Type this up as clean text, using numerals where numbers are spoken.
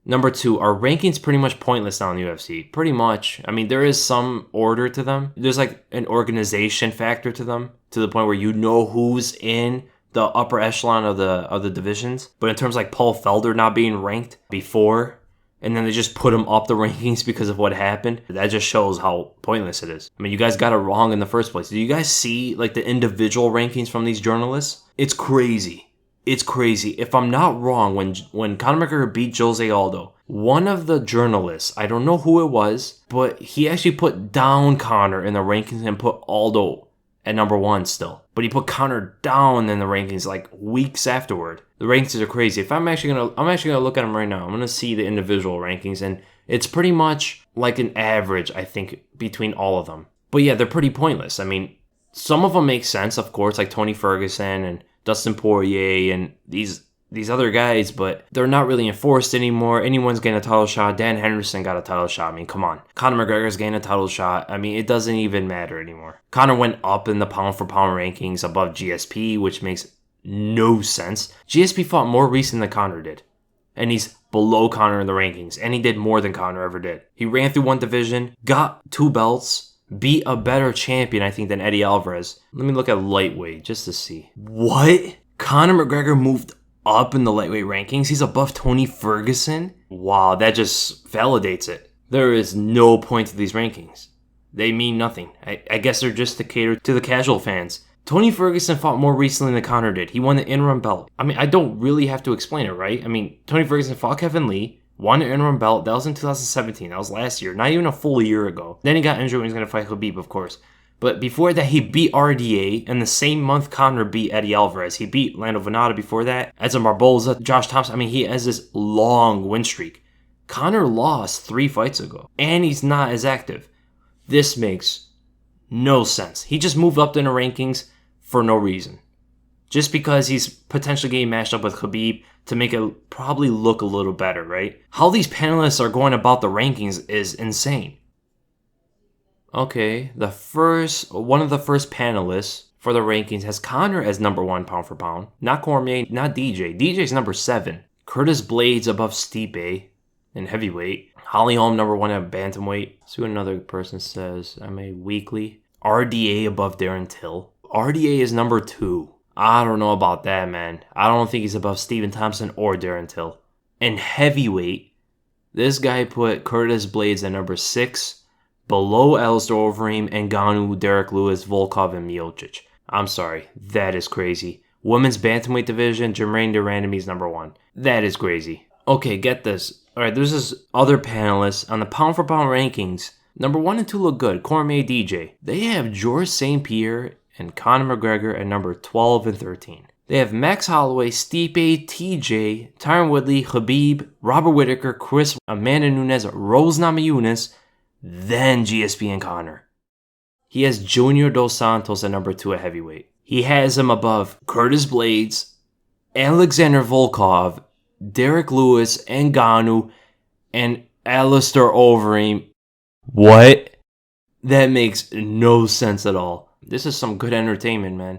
Number 2, are rankings pretty much pointless now in the UFC? Pretty much. I mean, there is some order to them. There's like an organization factor to them, to the point where you know who's in the upper echelon of the divisions. But in terms of like Paul Felder not being ranked before, and then they just put him up the rankings because of what happened, that just shows how pointless it is. I mean, you guys got it wrong in the first place. Do you guys see like the individual rankings from these journalists? It's crazy. It's crazy. If I'm not wrong, when Conor McGregor beat Jose Aldo, one of the journalists, I don't know who it was, but he actually put down Conor in the rankings and put Aldo at number 1 still. But he put Conor down in the rankings like weeks afterward. The rankings are crazy. I'm actually gonna look at them right now. I'm gonna see the individual rankings, and it's pretty much like an average, I think, between all of them. But yeah, they're pretty pointless. I mean, some of them make sense, of course, like Tony Ferguson and Dustin Poirier and these other guys, but they're not really enforced anymore. Anyone's getting a title shot. Dan Henderson got a title shot. I mean, come on. Conor McGregor's getting a title shot. I mean, it doesn't even matter anymore. Conor went up in the pound-for-pound rankings above GSP, which makes no sense. GSP fought more recent than Conor did, and he's below Conor in the rankings, and he did more than Conor ever did. He ran through one division, got 2 belts, beat a better champion, I think, than Eddie Alvarez. Let me look at lightweight just to see. What? Conor McGregor moved up in the lightweight rankings? He's above Tony Ferguson? Wow, that just validates it. There is no point to these rankings. They mean nothing. I guess they're just to cater to the casual fans. Tony Ferguson fought more recently than Conor did. He won the interim belt. I mean, I don't really have to explain it, right? I mean, Tony Ferguson fought Kevin Lee, won an interim belt. That was in 2017. That was last year. Not even a full year ago. Then he got injured when he was going to fight Khabib, of course. But before that, he beat RDA. And the same month, Conor beat Eddie Alvarez. He beat Lando Venata before that. Edson Barboza, Josh Thompson. I mean, he has this long win streak. Conor lost 3 fights ago. And he's not as active. This makes no sense. He just moved up in the rankings for no reason. Just because he's potentially getting matched up with Khabib to make it probably look a little better, right? How these panelists are going about the rankings is insane. Okay, one of the first panelists for the rankings has Conor as number 1 pound for pound. Not Cormier, not DJ. DJ's number 7. Curtis Blades above Stipe in heavyweight. Holly Holm number 1 at bantamweight. See what another person says. MMA Weekly. RDA above Darren Till. RDA is number 2. I don't know about that, man. I don't think he's above Stephen Thompson or Darren Till. In heavyweight, this guy put Curtis Blades at number 6, below Alistair Overeem, Ngannou, Derek Lewis, Volkov, and Miocic. I'm sorry, that is crazy. Women's bantamweight division, Jermaine Durandamy is number 1. That is crazy. Okay, get this. Alright, there's this other panelist on the pound-for-pound rankings. Number 1 and 2 look good. Cormier, DJ. They have Georges St. Pierre and Conor McGregor at number 12 and 13. They have Max Holloway, Stipe, TJ, Tyron Woodley, Khabib, Robert Whittaker, Chris, Amanda Nunes, Rose Namajunas, then GSP and Conor. He has Junior Dos Santos at number 2 at heavyweight. He has him above Curtis Blades, Alexander Volkov, Derek Lewis, Ngannou, and Alistair Overeem. What? That makes no sense at all. This is some good entertainment, man.